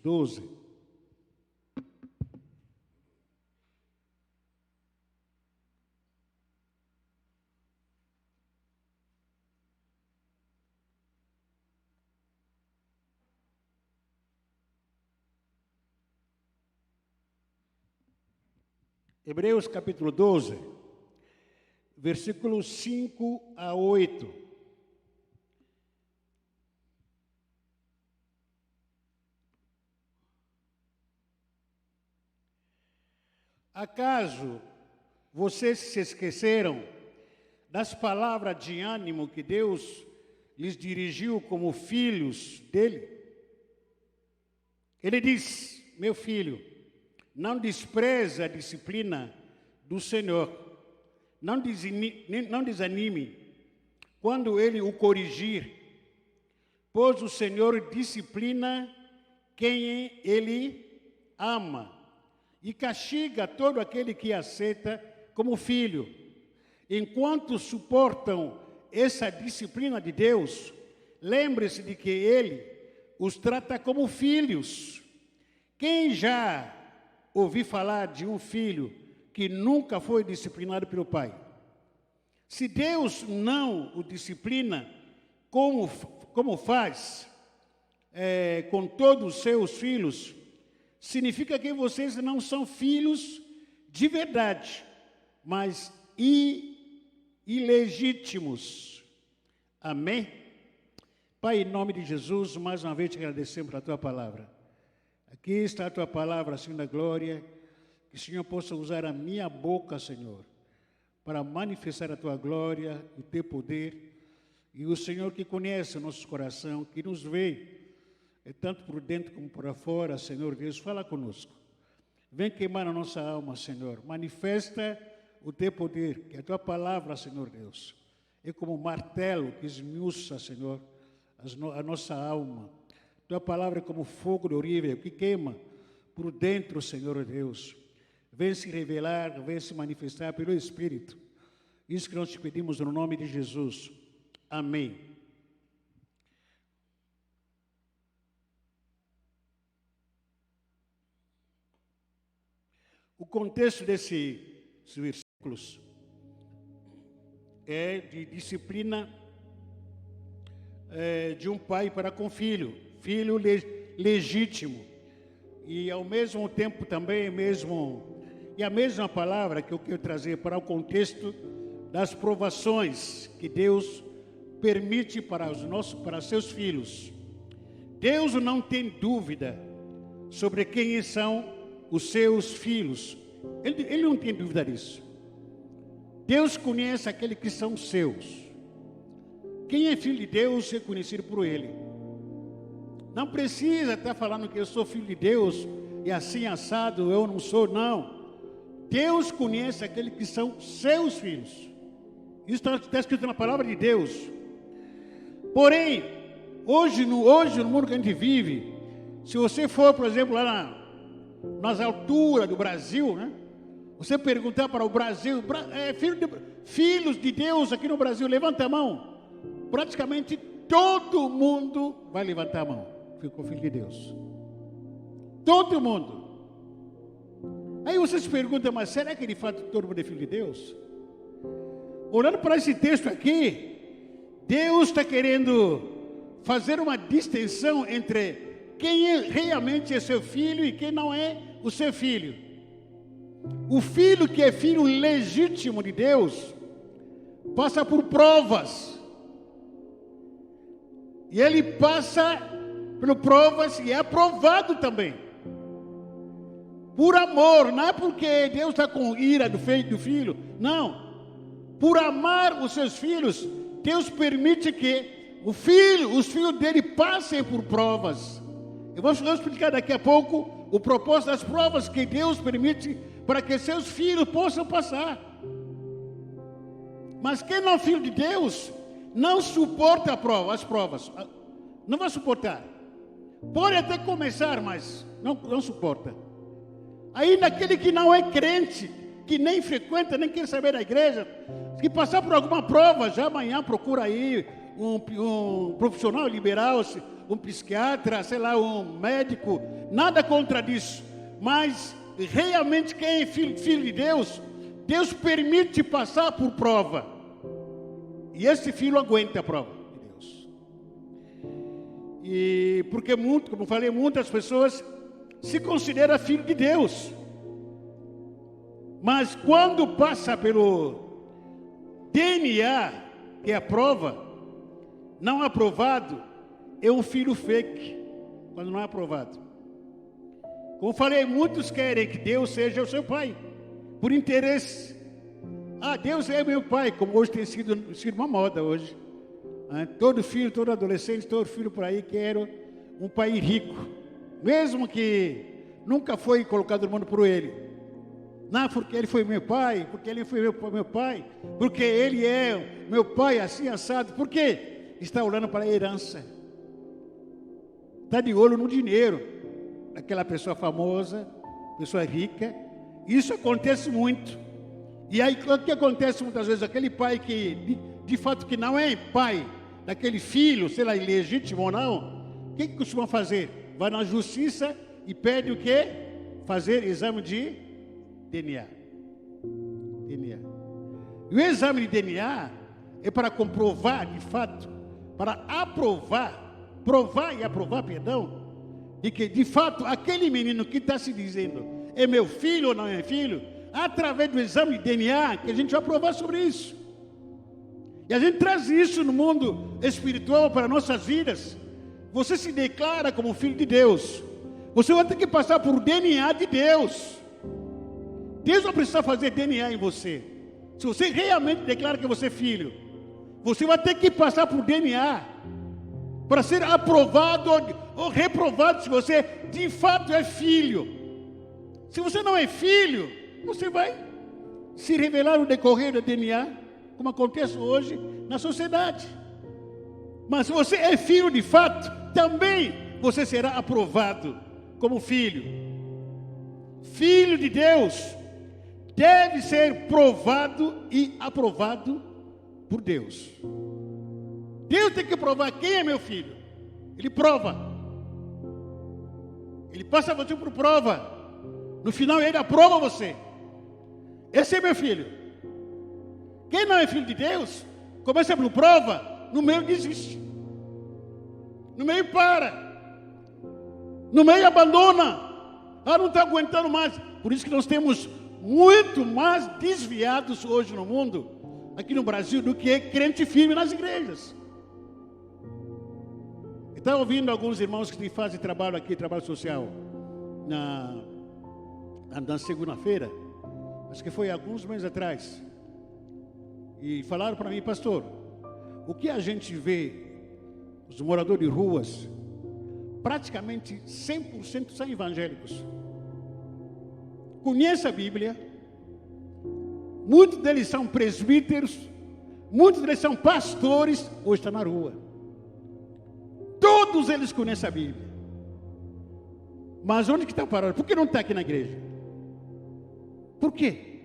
12. Hebreus capítulo 12, versículos 5 a 8. Acaso vocês se esqueceram das palavras de ânimo que Deus lhes dirigiu como filhos dele? Ele diz: meu filho, não despreze a disciplina do Senhor, não desanime quando Ele o corrigir, pois o Senhor disciplina quem Ele ama e castiga todo aquele que aceita como filho. Enquanto suportam essa disciplina de Deus, lembre-se de que Ele os trata como filhos. Quem já ouviu falar de um filho que nunca foi disciplinado pelo pai? Se Deus não o disciplina, como faz com todos os seus filhos, significa que vocês não são filhos de verdade, mas ilegítimos. Amém? Pai, em nome de Jesus, mais uma vez te agradecemos pela tua palavra. Aqui está a tua palavra, Senhor da glória, que o Senhor possa usar a minha boca, Senhor, para manifestar a tua glória, o teu poder, e o Senhor que conhece o nosso coração, que nos vê, tanto por dentro como por fora, Senhor Deus, fala conosco. Vem queimar a nossa alma, Senhor. Manifesta o teu poder, que a tua palavra, Senhor Deus, é como um martelo que esmiuça, Senhor, a nossa alma. Tua palavra é como fogo de horrível que queima por dentro, Senhor Deus. Vem se revelar, vem se manifestar pelo Espírito. Isso que nós te pedimos no nome de Jesus. Amém. O contexto desses versículos é de disciplina de um pai para com filho legítimo, e ao mesmo tempo também a mesma palavra que eu quero trazer para o contexto das provações que Deus permite para seus filhos. Deus não tem dúvida sobre quem são os seus filhos. Ele não tem dúvida disso. Deus conhece aqueles que são seus. Quem é filho de Deus é conhecido por Ele. Não precisa estar falando que eu sou filho de Deus e assim assado eu não sou, não. Deus conhece aqueles que são seus filhos. Isso está escrito na palavra de Deus. Porém, hoje no mundo que a gente vive, se você for, por exemplo, lá nas alturas do Brasil, né? Você perguntar para o Brasil, filhos de Deus aqui no Brasil, levanta a mão. Praticamente todo mundo vai levantar a mão. Ficou filho de Deus. Todo mundo. Aí você se pergunta, mas será que de fato todo mundo é filho de Deus? Olhando para esse texto aqui, Deus está querendo fazer uma distinção entre quem realmente é seu filho e quem não é o seu filho. O filho que é filho legítimo de Deus passa por provas. E ele passa por provas e é aprovado também. Por amor, não é porque Deus está com ira do filho, não. Por amar os seus filhos, Deus permite que os filhos dele passem por provas. Eu vou explicar daqui a pouco o propósito das provas que Deus permite para que seus filhos possam passar. Mas quem não é filho de Deus não suporta as provas. Não vai suportar. Pode até começar, mas não suporta. Ainda aquele que não é crente, que nem frequenta, nem quer saber da igreja, que passar por alguma prova, já amanhã procura aí um profissional liberal, um psiquiatra, sei lá, um médico, nada contra isso. Mas realmente quem é filho de Deus, Deus permite passar por prova. E esse filho aguenta a prova de Deus. E porque como eu falei, muitas pessoas se consideram filho de Deus. Mas quando passa pelo DNA, que é a prova, não aprovado, é um filho fake, quando não é aprovado. Como eu falei, muitos querem que Deus seja o seu pai, por interesse. Deus é meu pai, como hoje tem sido uma moda hoje. Todo filho, todo adolescente, todo filho por aí quer um pai rico, mesmo que nunca foi colocado no mundo por ele. Não, porque ele foi meu pai, porque ele foi meu pai, porque ele é meu pai assim assado. Por quê? Está olhando para a herança, está de olho no dinheiro, aquela pessoa famosa, pessoa rica. Isso acontece muito. E aí o que acontece muitas vezes? Aquele pai que de fato que não é pai daquele filho, sei lá, ilegítimo ou não, o que costuma fazer? Vai na justiça e pede o quê? Fazer exame de DNA. E o exame de DNA é para comprovar, de fato, para provar e aprovar, perdão, de que, de fato, aquele menino que está se dizendo é meu filho ou não é filho, através do exame de DNA, que a gente vai provar sobre isso. E a gente traz isso no mundo espiritual para nossas vidas. Você se declara como filho de Deus, você vai ter que passar por DNA de Deus. Deus não precisa fazer DNA em você. Se você realmente declara que você é filho, você vai ter que passar por DNA para ser aprovado ou reprovado se você de fato é filho. Se você não é filho, você vai se revelar no decorrer do DNA, como acontece hoje na sociedade. Mas se você é filho de fato, também você será aprovado como filho. Filho de Deus deve ser provado e aprovado por Deus. Deus tem que provar quem é meu filho. Ele prova. Ele passa você por prova. No final ele aprova você. Esse é meu filho. Quem não é filho de Deus, começa por prova, no meio desiste. No meio para. No meio abandona. Não está aguentando mais. Por isso que nós temos muito mais desviados hoje no mundo, aqui no Brasil, do que crente firme nas igrejas. Estava ouvindo alguns irmãos que fazem trabalho aqui, trabalho social, na segunda-feira, acho que foi alguns meses atrás, e falaram para mim: pastor, o que a gente vê, os moradores de ruas, praticamente 100% são evangélicos. Conhece a Bíblia, muitos deles são presbíteros, muitos deles são pastores, hoje estão na rua. Todos eles conhecem a Bíblia. Mas onde que estão parados? Por que não está aqui na igreja? Por quê?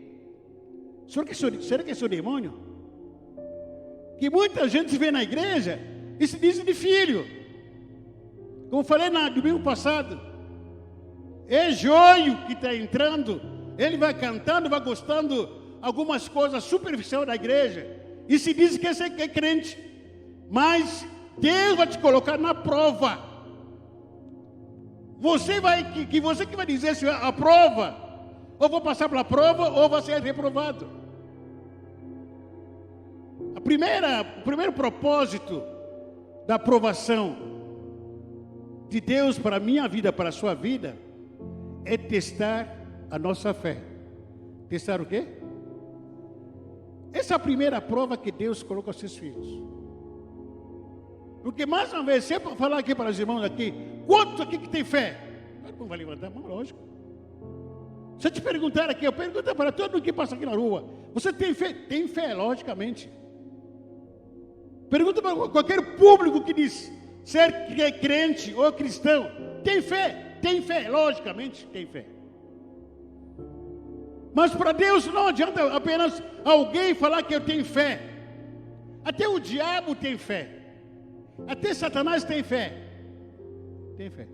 Será que é seu demônio? Que muita gente vem na igreja e se diz de filho. Como eu falei no domingo passado, é joio que está entrando, ele vai cantando, vai gostando algumas coisas superficiais da igreja, e se diz que esse é crente, mas Deus vai te colocar na prova. Você que vai dizer se a prova, ou vou passar pela prova, ou vai ser reprovado. O primeiro propósito da aprovação de Deus para a minha vida, para a sua vida, é testar a nossa fé. Testar o quê? Essa é a primeira prova que Deus coloca aos seus filhos. Porque mais uma vez, se é para falar aqui para os irmãos aqui, quantos aqui que tem fé? Não vai levantar a mão, lógico. Se eu te perguntar aqui, eu pergunto para todo mundo que passa aqui na rua, você tem fé? Tem fé, logicamente. Pergunta para qualquer público que diz ser crente ou cristão, tem fé? Tem fé, logicamente tem fé. Mas para Deus não adianta apenas alguém falar que eu tenho fé. Até o diabo tem fé. Até Satanás tem fé. tem fé.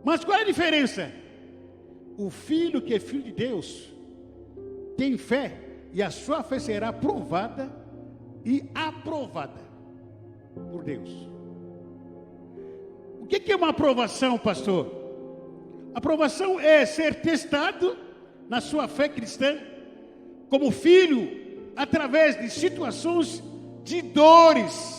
Mas qual é a diferença? O filho que é filho de Deus tem fé, e a sua fé será provada e aprovada por Deus. O que é uma aprovação, pastor? Aprovação é ser testado na sua fé cristã como filho através de situações de dores.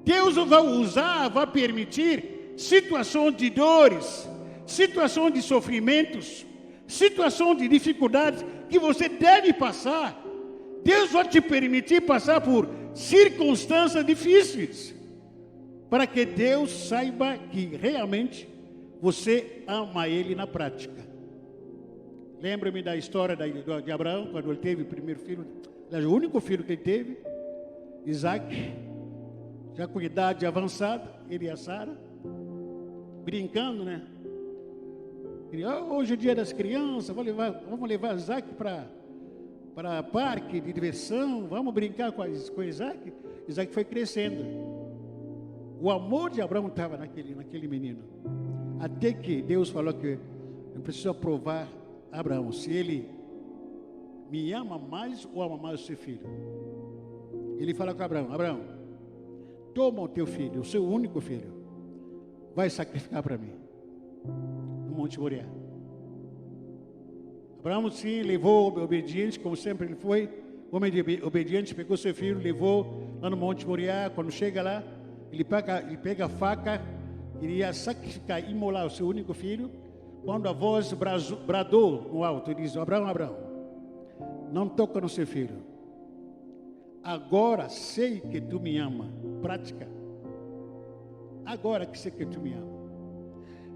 Deus vai usar, vai permitir situações de dores, situações de sofrimentos, situações de dificuldades que você deve passar. Deus vai te permitir passar por circunstâncias difíceis, para que Deus saiba que realmente você ama Ele na prática. Lembra-me da história de Abraão, quando ele teve o primeiro filho, o único filho que ele teve, Isaac, já com idade avançada, ele e a Sara, brincando, né? Hoje é o dia das crianças, vamos levar Isaac para parque de diversão, vamos brincar com Isaac. Isaac foi crescendo. O amor de Abraão estava naquele menino. Até que Deus falou que eu preciso aprovar Abraão, se ele me ama mais ou ama mais o seu filho. Ele fala com Abraão, toma o teu filho, o seu único filho, vai sacrificar para mim no Monte Moriá. Abraão sim levou obediente, como sempre ele foi, homem obediente, pegou seu filho, levou lá no Monte Moriá. Quando chega lá, ele pega a faca, queria sacrificar, imolar o seu único filho. Quando a voz bradou no alto, ele diz: Abraão, não toca no seu filho. Agora sei que tu me ama. Prática. Agora que sei que tu me ama.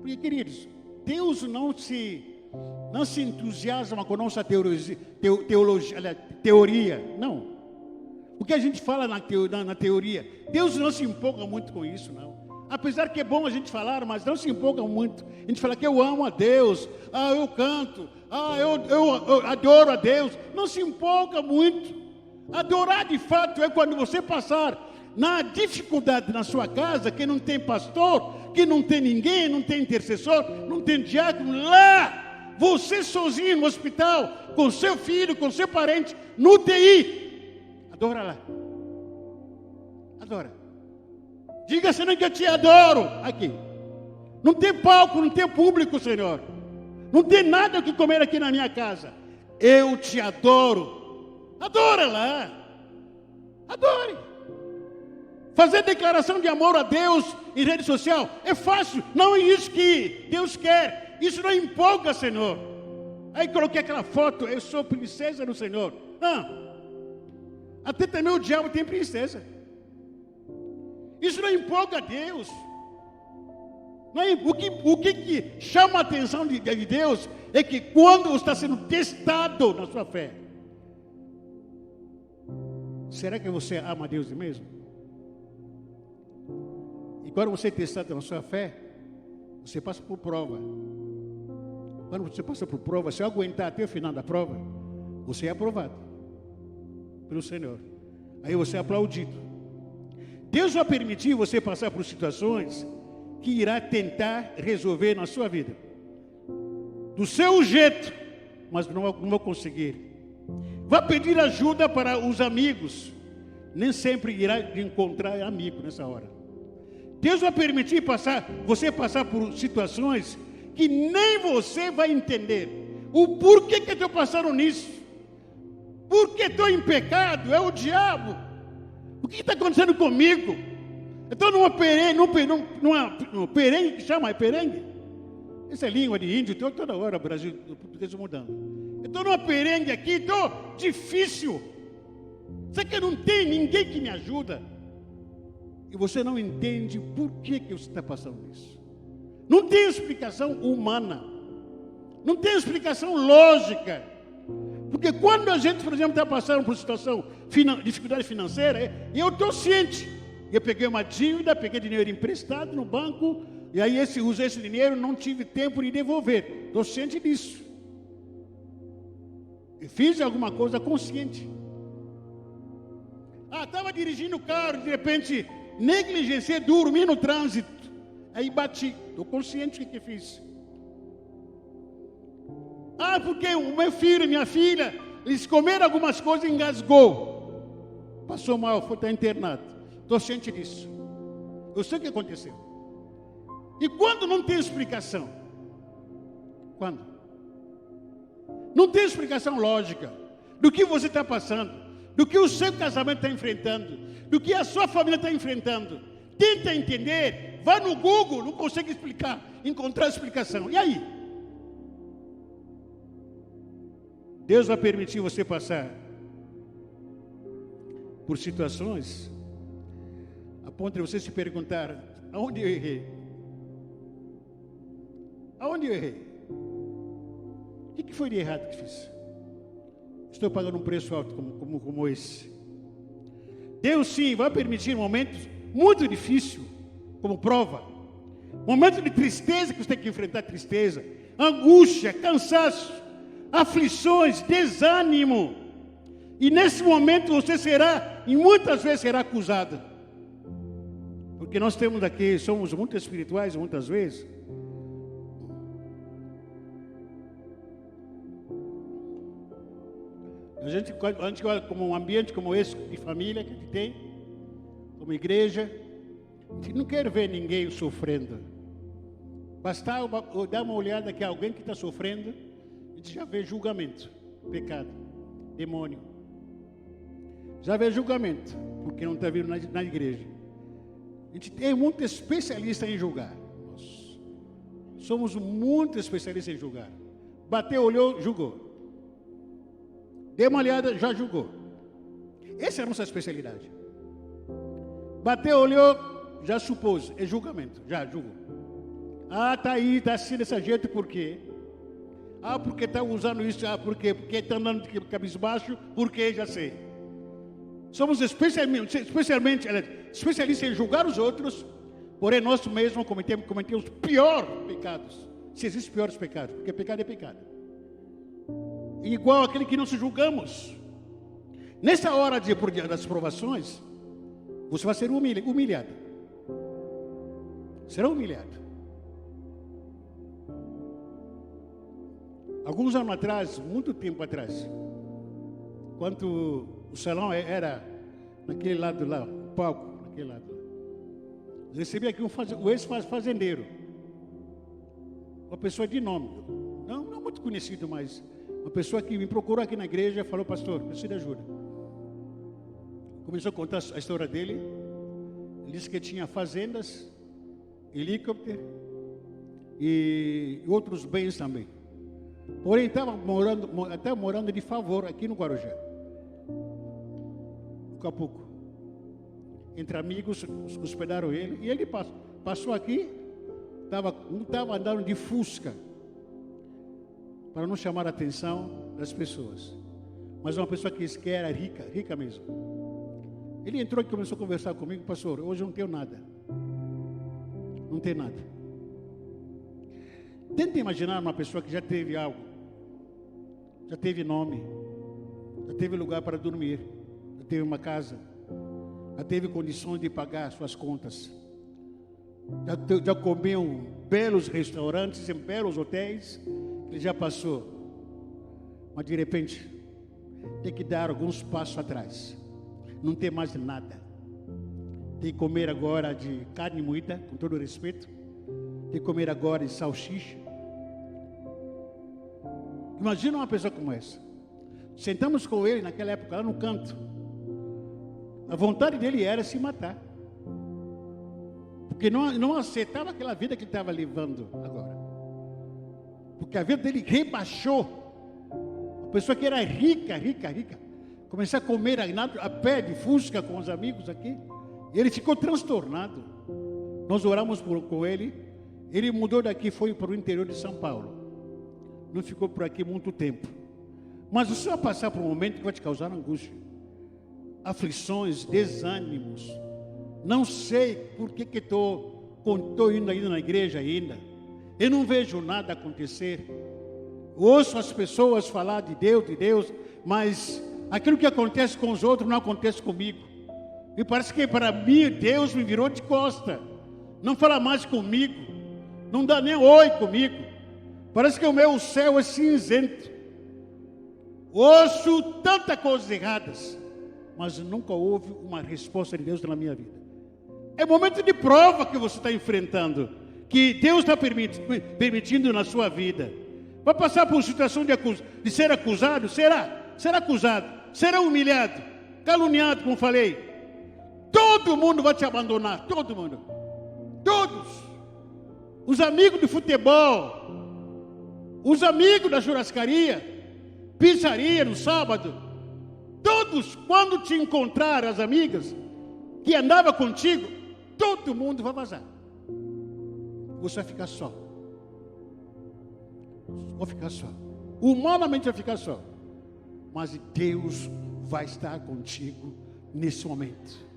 Porque, queridos, Deus não se entusiasma com a nossa teoria. Não. O que a gente fala na teoria, Deus não se empolga muito com isso, não. Apesar que é bom a gente falar, mas não se empolga muito. A gente fala que eu amo a Deus, eu canto, eu adoro a Deus. Não se empolga muito. Adorar de fato é quando você passar na dificuldade na sua casa, que não tem pastor, que não tem ninguém, não tem intercessor, não tem diácono. Lá, você sozinho no hospital, com seu filho, com seu parente, no UTI. Adora lá. Adora. Diga, Senhor, que eu te adoro aqui. Não tem palco, não tem público, Senhor. Não tem nada o que comer aqui na minha casa. Eu te adoro. Adora lá. Adore. Fazer declaração de amor a Deus em rede social é fácil. Não é isso que Deus quer. Isso não empolga, Senhor. Aí coloquei aquela foto, eu sou princesa do Senhor. Até também o diabo tem princesa. Isso não empolga a Deus. Não é, o que chama a atenção de Deus é que quando você está sendo testado na sua fé, será que você ama a Deus mesmo? E quando você é testado na sua fé, você passa por prova. Quando você passa por prova, se aguentar até o final da prova, você é aprovado pelo Senhor. Aí você é aplaudido. Deus vai permitir você passar por situações que irá tentar resolver na sua vida. Do seu jeito, mas não vai conseguir. Vai pedir ajuda para os amigos. Nem sempre irá encontrar amigo nessa hora. Deus vai permitir você passar por situações que nem você vai entender. O porquê que eu estou passando nisso? Por que estou em pecado? É o diabo. O que está acontecendo comigo? Eu estou numa perengue, que chama, é perengue? Essa é língua de índio, toda hora o Brasil, o português mudando. Eu estou numa perengue aqui, estou difícil. Você que não tem ninguém que me ajuda. E você não entende por que você está passando isso. Não tem explicação humana. Não tem explicação lógica. Porque quando a gente, por exemplo, está passando por situação, dificuldade financeira, eu estou ciente. Eu peguei uma dívida, peguei dinheiro emprestado no banco, e aí usei esse dinheiro, não tive tempo de devolver. Estou ciente disso. E fiz alguma coisa consciente. Estava dirigindo o carro, de repente, negligenciei, dormi no trânsito. Aí bati, estou consciente do que fiz. Porque o meu filho e minha filha, eles comeram algumas coisas e engasgou. Passou mal, foi estar internado. Estou ciente disso. Eu sei o que aconteceu. E quando não tem explicação? Quando? Não tem explicação lógica do que você está passando, do que o seu casamento está enfrentando, do que a sua família está enfrentando. Tenta entender, vai no Google, não consegue explicar, encontrar explicação. E aí? Deus vai permitir você passar por situações a ponto de você se perguntar: aonde eu errei? Aonde eu errei? O que foi de errado que fiz? Estou pagando um preço alto como esse. Deus sim vai permitir momentos muito difíceis como prova. Momentos de tristeza que você tem que enfrentar, tristeza, angústia, cansaço, aflições, desânimo. E nesse momento você será, e muitas vezes será acusado. Porque nós temos aqui, somos muito espirituais muitas vezes. A gente olha como um ambiente como esse, de família que a gente tem, como igreja, a gente não quer ver ninguém sofrendo. Basta dar uma olhada que alguém que está sofrendo, a gente já vê julgamento, pecado, demônio. Já vê julgamento, porque não está vindo na igreja. A gente é muito especialista em julgar. Nós somos muito especialistas em julgar. Bateu, olhou, julgou. Deu uma olhada, já julgou. Essa é a nossa especialidade. Bateu, olhou, já supôs. É julgamento, já julgou. Está aí, está assim desse jeito, por quê? Porque está usando isso, por quê? Porque está andando de cabisbaixo, por quê? Já sei. Somos especialistas em julgar os outros, porém nós mesmos cometemos os piores pecados. Se existem piores pecados, porque pecado é pecado. Igual aquele que não se julgamos. Nessa hora das provações, você vai ser humilhado. Será humilhado. Alguns anos atrás, muito tempo atrás, quando o salão era naquele lado lá, o palco, naquele lado lá, recebi aqui o ex-fazendeiro, uma pessoa de nome, não muito conhecido, mas uma pessoa que me procurou aqui na igreja e falou: pastor, preciso de ajuda. Começou a contar a história dele. Ele disse que tinha fazendas, helicóptero e outros bens também. Porém, estava morando de favor aqui no Guarujá, no Capuco. Entre amigos, hospedaram ele. E ele passou aqui, estava andando de Fusca, para não chamar a atenção das pessoas. Mas uma pessoa que era rica mesmo. Ele entrou e começou a conversar comigo: pastor, hoje eu não tenho nada. Não tenho nada. Tenta imaginar uma pessoa que já teve algo, já teve nome, já teve lugar para dormir, já teve uma casa, já teve condições de pagar suas contas, já comeu em belos restaurantes, em belos hotéis. Ele já passou, mas de repente tem que dar alguns passos atrás. Não tem mais nada. Tem que comer agora de carne moída, com todo respeito. Tem que comer agora de salsicha. Imagina uma pessoa como essa. Sentamos com ele naquela época lá no canto. A vontade dele era se matar, porque não aceitava aquela vida que ele estava levando agora. Porque a vida dele rebaixou. A pessoa que era rica, começou a comer a pé de Fusca com os amigos aqui. E ele ficou transtornado. Nós oramos com ele. Ele mudou daqui, foi para o interior de São Paulo. Não ficou por aqui muito tempo. Mas você vai passar por um momento que vai te causar angústia, aflições, desânimos. Não sei por que estou indo ainda na igreja ainda. Eu não vejo nada acontecer. Ouço as pessoas falar de Deus, mas aquilo que acontece com os outros não acontece comigo. E parece que para mim, Deus me virou de costa. Não fala mais comigo. Não dá nem oi comigo. Parece que o meu céu é cinzento. Ouço tantas coisas erradas, mas nunca houve uma resposta de Deus na minha vida. É momento de prova que você está enfrentando, que Deus está permitindo na sua vida. Vai passar por situação de ser acusado? Será acusado, será humilhado, caluniado, como falei. Todo mundo vai te abandonar, todo mundo. Todos. Os amigos de futebol, os amigos da churrascaria, pizzaria no sábado, todos, quando te encontrar, as amigas que andavam contigo, todo mundo vai vazar. Você vai ficar só. Vou ficar só. Humanamente vai ficar só. Mas Deus vai estar contigo nesse momento.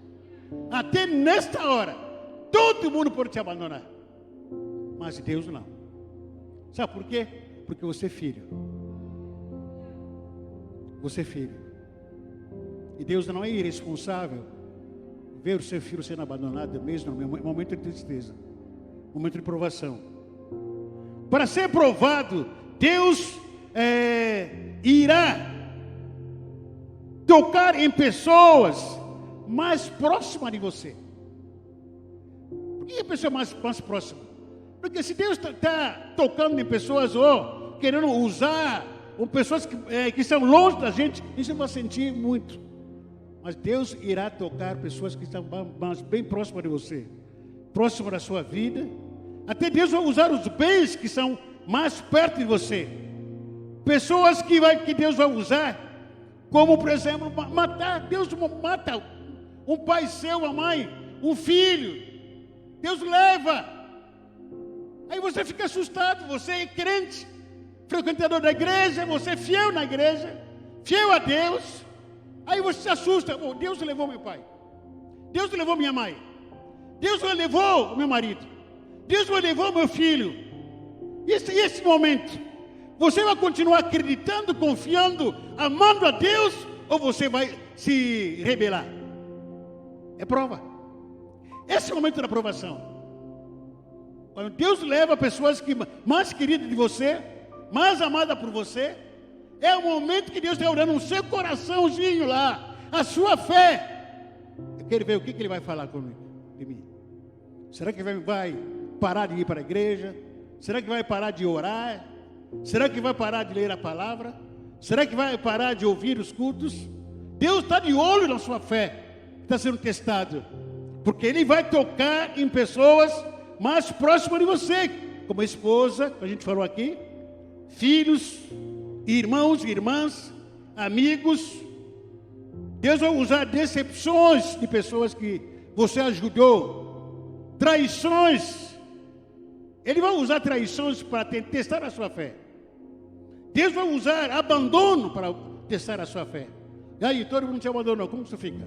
Até nesta hora, todo mundo pode te abandonar. Mas Deus não. Sabe por quê? Porque você é filho. Você é filho. E Deus não é irresponsável ver o seu filho sendo abandonado mesmo no momento de tristeza, momento de provação. Para ser provado, Deus irá tocar em pessoas mais próximas de você. Por que a pessoa mais próxima? Porque se Deus está tocando em pessoas ou querendo usar ou pessoas que estão longe da gente, isso vai sentir muito. Mas Deus irá tocar pessoas que estão bem próximas de você, próximas da sua vida. Até Deus vai usar os bens que são mais perto de você. Pessoas que Deus vai usar, como por exemplo, matar. Deus mata um pai seu, uma mãe, um filho. Deus leva. Aí você fica assustado, você é crente, frequentador da igreja, você é fiel na igreja, fiel a Deus. Aí você se assusta. Oh, Deus levou meu pai. Deus levou minha mãe. Deus levou o meu marido. Deus levou meu filho. E esse momento, você vai continuar acreditando, confiando, amando a Deus, ou você vai se rebelar? É prova. Esse é o momento da provação. Quando Deus leva pessoas mais queridas de você, mais amadas por você, é o momento que Deus está olhando no seu coraçãozinho lá, a sua fé. Eu quero ver o que Ele vai falar comigo, de mim. Será que vai parar de ir para a igreja? Será que vai parar de orar? Será que vai parar de ler a palavra? Será que vai parar de ouvir os cultos? Deus está de olho na sua fé, está sendo testado, porque Ele vai tocar em pessoas mais próximas de você, como a esposa, que a gente falou aqui, filhos, irmãos, irmãs, amigos. Deus vai usar decepções de pessoas que você ajudou, traições. Ele vai usar traições para testar a sua fé. Deus vai usar abandono para testar a sua fé. E aí, todo mundo te abandonou, como você fica?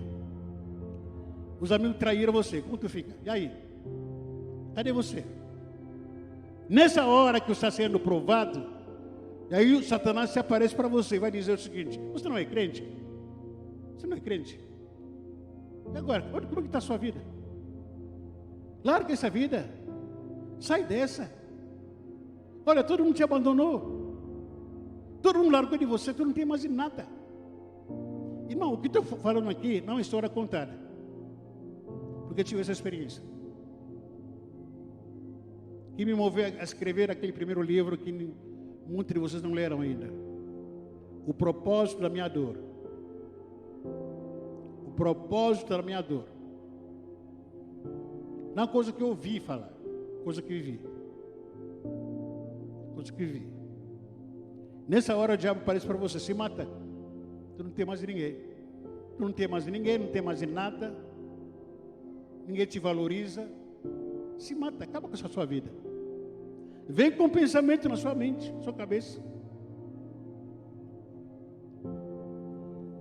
Os amigos traíram você, como tu fica? E aí? Cadê você? Nessa hora que você está sendo provado, e aí o Satanás se aparece para você e vai dizer o seguinte: você não é crente? Você não é crente? E agora, olha como está a sua vida. Larga essa vida. Sai dessa. Olha, todo mundo te abandonou. Todo mundo largou de você, tu não tem mais nada. Irmão, o que estou falando aqui não é história contada, porque eu tive essa experiência. Que me moveu a escrever aquele primeiro livro que muitos de vocês não leram ainda. O propósito da minha dor. O propósito da minha dor. Não é coisa que eu ouvi falar, coisa que vivi. Coisa que vivi. Nessa hora o diabo aparece para você: se mata. Tu não tem mais ninguém. Tu não tem mais ninguém, não tem mais nada. Ninguém te valoriza. Se mata, acaba com essa sua vida. Vem com pensamento na sua mente, na sua cabeça.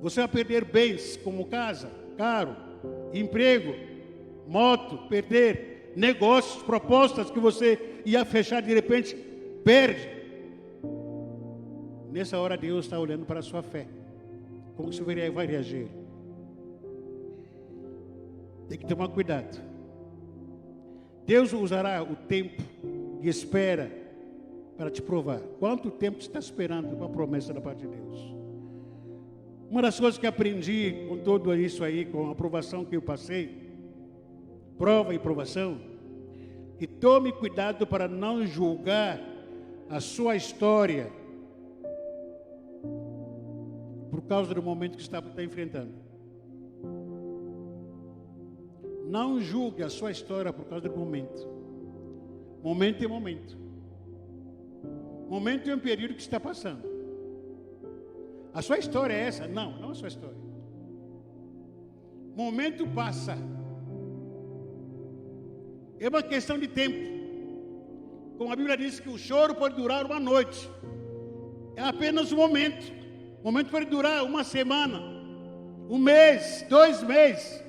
Você vai perder bens como casa, carro, emprego, moto, perder negócios, propostas que você ia fechar, de repente perde. Nessa hora Deus está olhando para a sua fé. Como você vai reagir? Tem que tomar cuidado. Deus usará o tempo de espera para te provar. Quanto tempo você está esperando uma promessa da parte de Deus? Uma das coisas que aprendi com tudo isso aí, com a aprovação que eu passei, prova e provação, que tome cuidado para não julgar a sua história por causa do momento que está enfrentando. Não julgue a sua história por causa do momento. Momento é momento. Momento é um período que está passando. A sua história é essa? Não, não é a sua história. Momento passa. É uma questão de tempo. Como a Bíblia diz que o choro pode durar uma noite. É apenas um momento. O momento pode durar uma semana, um mês, 2 meses,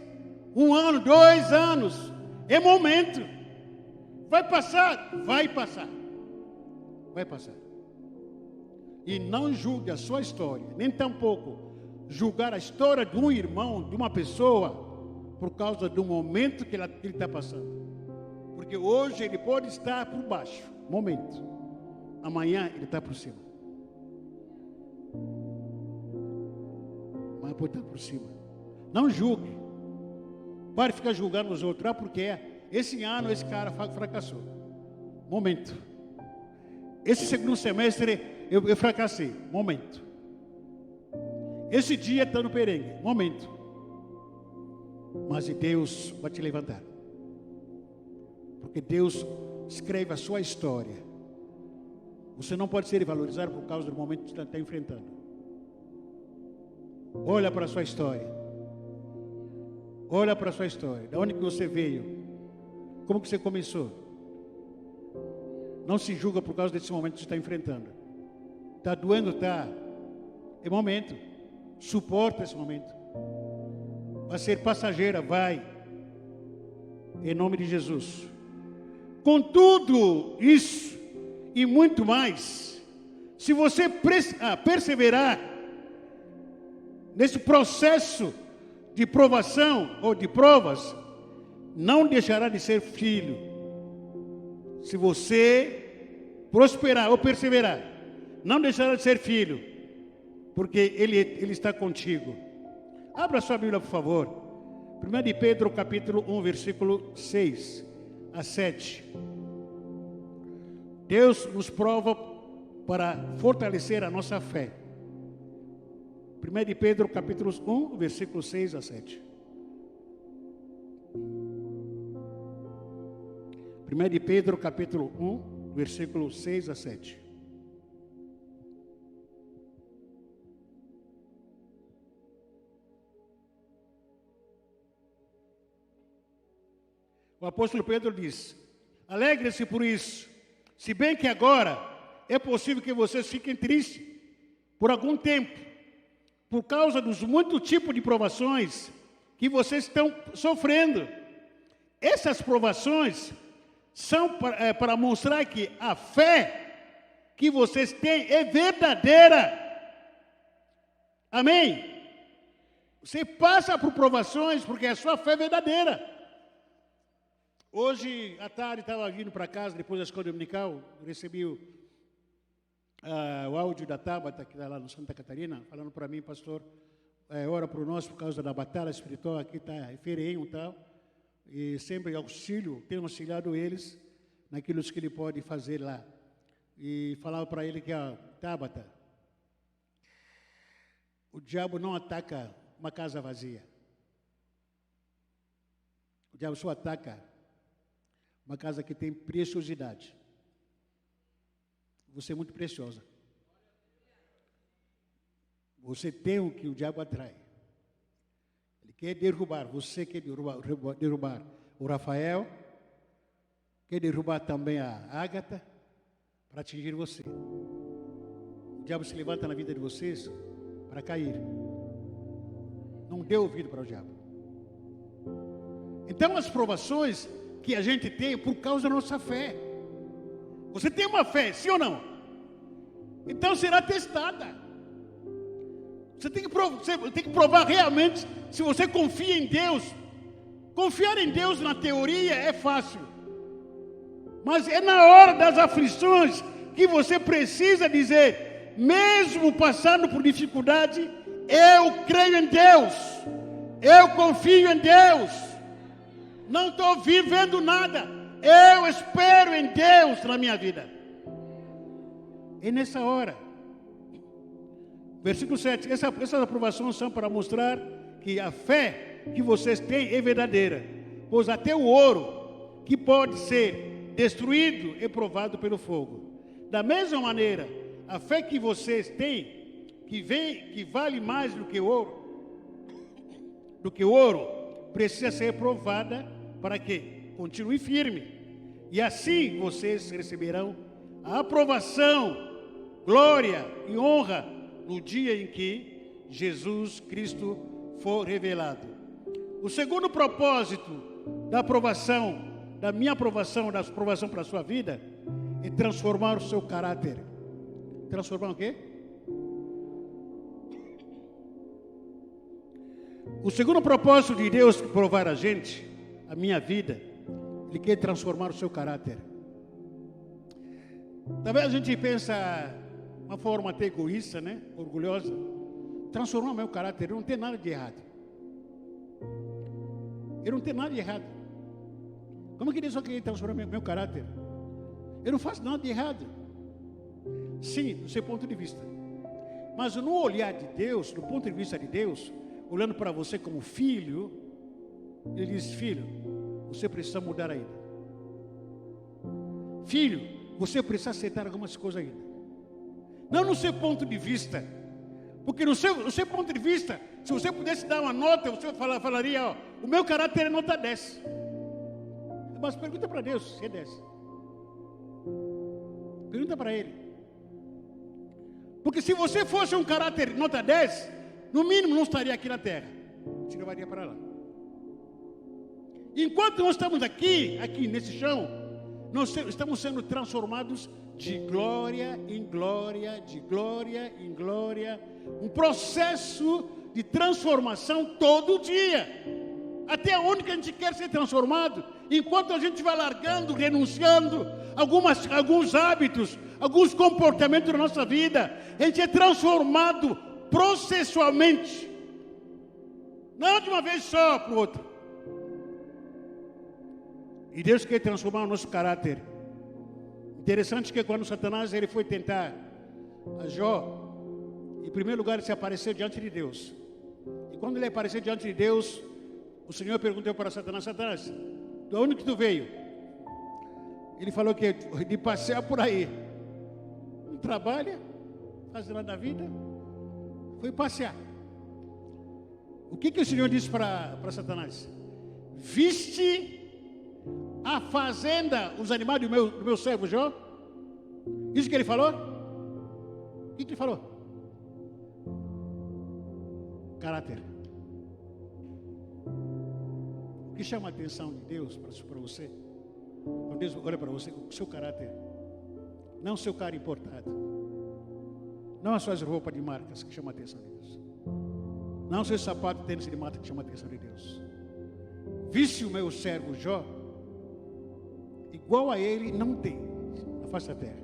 1 ano, 2 anos. É momento. Vai passar? Vai passar. Vai passar. E não julgue a sua história, nem tampouco julgar a história de um irmão, de uma pessoa, por causa do momento que ele está passando. Porque hoje ele pode estar por baixo, momento. Amanhã ele está por cima. Amanhã pode estar por cima. Não julgue. Pare de ficar julgando os outros. Porque esse ano esse cara fracassou. Momento. Esse segundo semestre eu fracassei. Momento. Esse dia está no perrengue. Momento. Mas Deus vai te levantar. Porque Deus escreve a sua história. Você não pode ser valorizado por causa do momento que você está enfrentando. Olha para a sua história. Olha para a sua história. De onde que você veio? Como que você começou? Não se julga por causa desse momento que você está enfrentando. Está doendo, tá? É momento. Suporta esse momento. Vai ser passageira, vai. Em nome de Jesus. Com tudo isso e muito mais, se você perseverar nesse processo de provação ou de provas, não deixará de ser filho. Se você prosperar ou perseverar, não deixará de ser filho, porque Ele está contigo. Abra sua Bíblia, por favor. 1 de Pedro, capítulo 1, versículo 6 a 7. Deus nos prova para fortalecer a nossa fé. 1 de Pedro, capítulo 1, versículo 6 a 7. 1 de Pedro, capítulo 1, versículo 6 a 7. O apóstolo Pedro diz: alegre-se por isso, se bem que agora é possível que vocês fiquem tristes por algum tempo, por causa dos muitos tipos de provações que vocês estão sofrendo. Essas provações são para mostrar que a fé que vocês têm é verdadeira. Amém? Você passa por provações porque a sua fé é verdadeira. Hoje, à tarde, estava vindo para casa, depois da escola dominical, recebi o áudio da Tabata, que está lá no Santa Catarina, falando para mim: pastor, ora para nós por causa da batalha espiritual, aqui está feriado e tal, e sempre tenho auxiliado eles naquilo que ele pode fazer lá. E falava para ele que, Tabata, o diabo não ataca uma casa vazia. O diabo só ataca uma casa que tem preciosidade. Você é muito preciosa. Você tem o que o diabo atrai. Ele quer derrubar. Você quer derrubar o Rafael. Quer derrubar também a Ágata para atingir você. O diabo se levanta na vida de vocês para cair. Não dê ouvido para o diabo. Então as provações que a gente tem por causa da nossa fé. Você tem uma fé, sim ou não? Então será testada. Você tem que provar realmente se você confia em Deus Confiar em Deus na teoria é fácil. Mas é na hora das aflições que você precisa dizer, mesmo passando por dificuldade, eu creio em Deus. Eu confio em Deus. Não estou vivendo nada. Eu espero em Deus na minha vida. E nessa hora, versículo 7, essas aprovações são para mostrar que a fé que vocês têm é verdadeira. Pois até o ouro, que pode ser destruído, é provado pelo fogo. Da mesma maneira, a fé que vocês têm, que vale mais do que ouro, precisa ser provada para que continue firme. E assim vocês receberão a aprovação, glória e honra no dia em que Jesus Cristo for revelado. O segundo propósito da aprovação, da minha aprovação, da aprovação para a sua vida, é transformar o seu caráter. Transformar o quê? O segundo propósito de Deus provar a gente, a minha vida, Ele quer transformar o seu caráter. Talvez a gente pensa uma forma até egoísta, né? Orgulhosa. Transformar o meu caráter, não tem nada de errado. Eu não tenho nada de errado. Como que Deus só quer transformar meu caráter? Eu não faço nada de errado. Sim, do seu ponto de vista. Mas no olhar de Deus, do ponto de vista de Deus, olhando para você como filho, Ele diz, filho, você precisa mudar ainda. Filho, você precisa aceitar algumas coisas ainda. Não no seu ponto de vista. Porque no seu ponto de vista, se você pudesse dar uma nota, você falaria, ó, o meu caráter é nota 10. Mas pergunta para Deus se é 10. Pergunta para Ele. Porque se você fosse um caráter nota 10, no mínimo não estaria aqui na terra. Você levaria para lá. Enquanto nós estamos aqui nesse chão, nós estamos sendo transformados de glória em glória, de glória em glória. Um processo de transformação todo dia. Até onde que a gente quer ser transformado? Enquanto a gente vai largando, renunciando alguns hábitos, alguns comportamentos da nossa vida, a gente é transformado processualmente. Não de uma vez só para o outro. E Deus quer transformar o nosso caráter. Interessante que quando Satanás ele foi tentar a Jó, em primeiro lugar ele se apareceu diante de Deus. E quando ele apareceu diante de Deus, o Senhor perguntou para Satanás, Satanás, de onde que tu veio? Ele falou que de passear por aí. Não trabalha, faz nada da vida, foi passear. O que o Senhor disse para Satanás? Viste a fazenda, os animais do meu servo Jó? Isso que ele falou? O que ele falou? Caráter. O que chama a atenção de Deus para você? Quando Deus olha para você, o seu caráter. Não o seu carro importado. Não as suas roupas de marcas que chamam a atenção de Deus. Não o seu sapato de tênis de mata que chama a atenção de Deus. Viste o meu servo Jó? Igual a ele não tem na face da terra.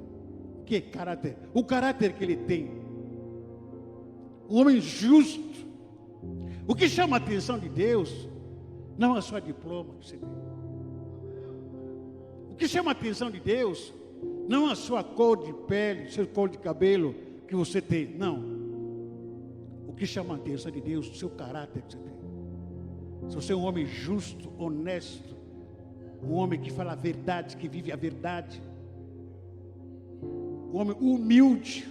O que? Caráter. O caráter que ele tem. Um homem justo. O que chama a atenção de Deus não é só diploma que você tem. O que chama a atenção de Deus não é a sua cor de pele, seu cor de cabelo que você tem. Não. O que chama a atenção de Deus é o seu caráter que você tem. Se você é um homem justo, honesto, um homem que fala a verdade, que vive a verdade, um homem humilde.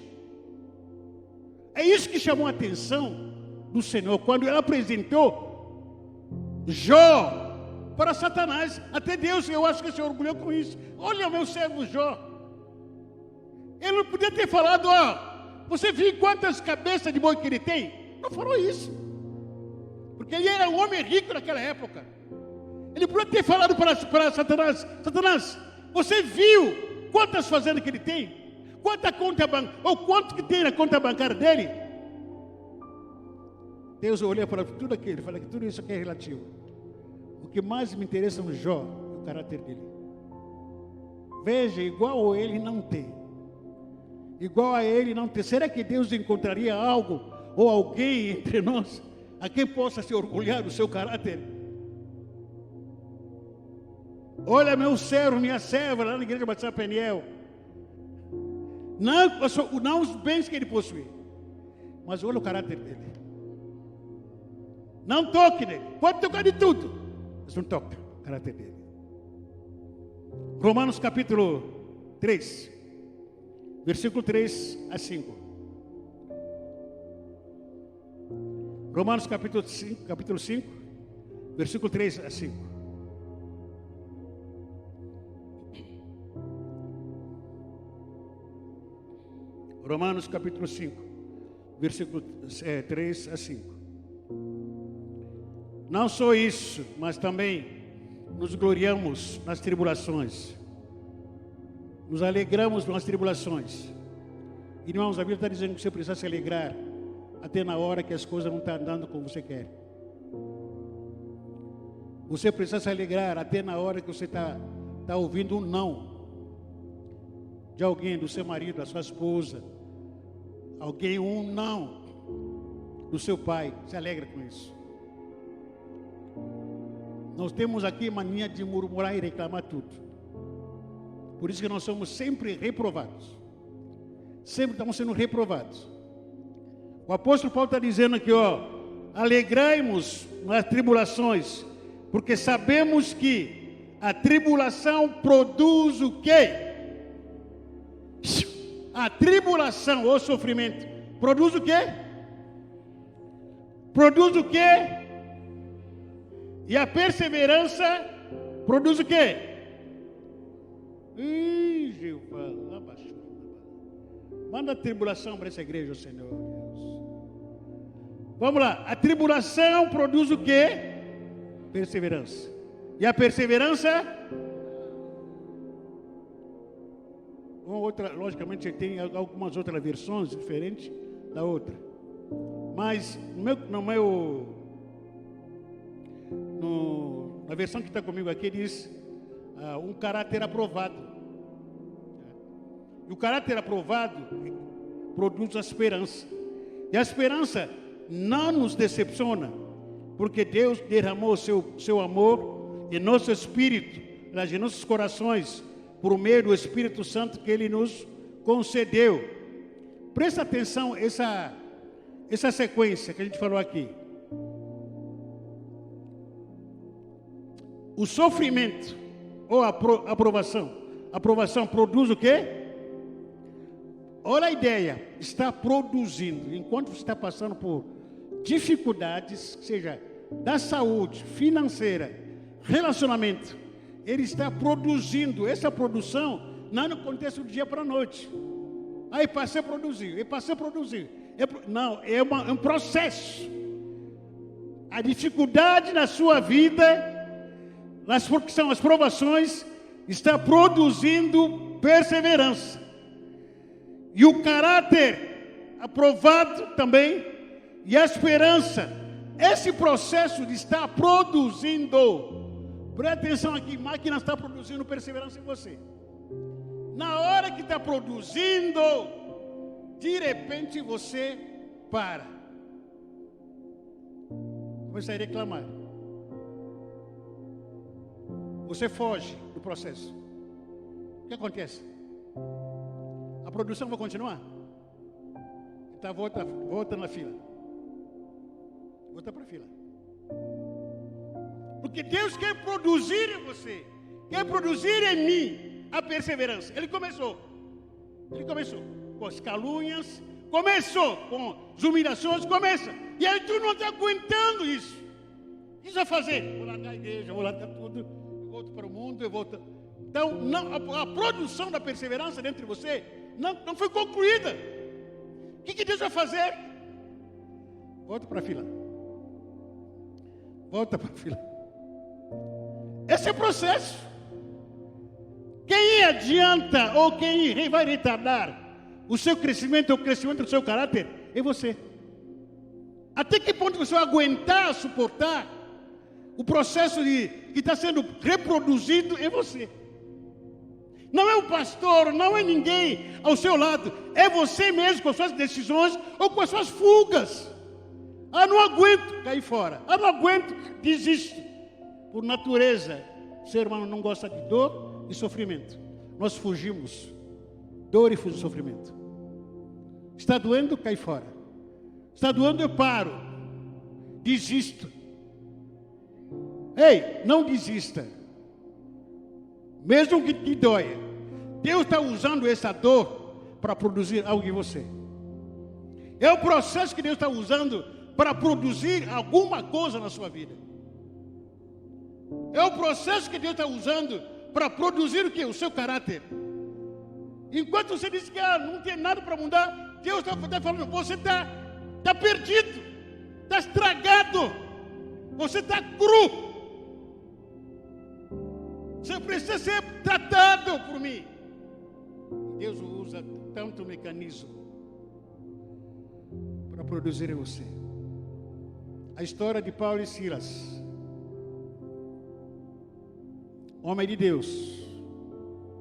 É isso que chamou a atenção do Senhor quando ele apresentou Jó para Satanás. Até Deus, eu acho que se orgulhou com isso. Olha o meu servo Jó. Ele não podia ter falado, ó, você viu quantas cabeças de boi que ele tem? Não falou isso. Porque ele era um homem rico naquela época. Ele podia ter falado para Satanás, Satanás, você viu quantas fazendas que ele tem? Quanta conta ou quanto que tem na conta bancária dele? Deus olhou para tudo aquilo, falou que tudo isso aqui é relativo. O que mais me interessa no Jó é o caráter dele. Veja, igual a ele não tem. Igual a ele não tem. Será que Deus encontraria algo ou alguém entre nós a quem possa se orgulhar do seu caráter? Olha meu servo, minha serva lá na igreja Batista Peniel. Não os bens que ele possui, mas olha o caráter dele. Não toque nele. Pode tocar de tudo, mas não toca o caráter dele. Romanos capítulo 3, versículo 3 a 5. Romanos capítulo 5, versículo 3 a 5. Romanos capítulo 5, versículo 3 a 5. Não só isso, mas também nos gloriamos nas tribulações. Nos alegramos nas tribulações. Irmãos, a Bíblia está dizendo que você precisa se alegrar até na hora que as coisas não estão andando como você quer. Você precisa se alegrar até na hora que você está ouvindo um não de alguém, do seu marido, da sua esposa. Alguém, um não do seu pai. Se alegra com isso. Nós temos aqui mania de murmurar e reclamar tudo. Por isso que nós somos sempre reprovados. Sempre estamos sendo reprovados. O apóstolo Paulo está dizendo aqui, alegrai-nos nas tribulações, porque sabemos que a tribulação produz o quê? A tribulação ou sofrimento produz o quê? Produz o quê? E a perseverança produz o quê? Manda a tribulação para essa igreja, Senhor Deus. Vamos lá. A tribulação produz o quê? Perseverança. E a perseverança? Uma outra, logicamente, tem algumas outras versões diferentes da outra. Mas na versão que está comigo aqui diz um caráter aprovado. E o caráter aprovado produz a esperança. E a esperança não nos decepciona, porque Deus derramou seu amor em nosso espírito, em nossos corações, por meio do Espírito Santo que Ele nos concedeu. Presta atenção essa sequência que a gente falou aqui. O sofrimento ou a aprovação. Aprovação produz o quê? Olha a ideia. Está produzindo. Enquanto você está passando por dificuldades, seja da saúde, financeira, relacionamento, ele está produzindo. Essa produção não acontece do dia para a noite. Aí passei a produzir, e passei a produzir. Não, é um processo. A dificuldade na sua vida, que são as provações, está produzindo perseverança. E o caráter aprovado também, e a esperança. Esse processo de estar produzindo. Presta atenção aqui, máquina está produzindo perseverança em você. Na hora que está produzindo, de repente você para. Começa a reclamar. Você foge do processo. O que acontece? A produção vai continuar? Então volta na fila. Volta para a fila. Porque Deus quer produzir em você, quer produzir em mim a perseverança. Ele começou com as calúnias, começou com as humilhações, começa. E aí tu não está aguentando isso. O que você vai fazer? Vou largar a igreja, vou largar tudo, eu volto para o mundo, eu volto. Então, a produção da perseverança dentro de você não foi concluída. O que Deus vai fazer? Volta para a fila. Volta para a fila. Esse é o processo. Quem adianta ou quem vai retardar o seu crescimento, o crescimento do seu caráter, é você. Até que ponto você vai aguentar, suportar O processo que está sendo reproduzido é você. Não é o pastor, não é ninguém ao seu lado. É você mesmo com as suas decisões ou com as suas fugas. Ah, não aguento, cair fora. Ah, não aguento, desisto. Por natureza, o ser humano não gosta de dor e sofrimento. Nós fugimos. Dor e sofrimento. Está doendo, cai fora. Está doendo, eu paro. Desisto. Ei, não desista. Mesmo que te doia. Deus está usando essa dor para produzir algo em você. É o processo que Deus está usando para produzir alguma coisa na sua vida. É o processo que Deus está usando para produzir o quê? O seu caráter. Enquanto você diz que não tem nada para mudar, Deus está falando, você está perdido, está estragado, você está cru. Você precisa ser tratado por mim. Deus usa tanto mecanismo para produzir em você. A história de Paulo e Silas. Homem de Deus.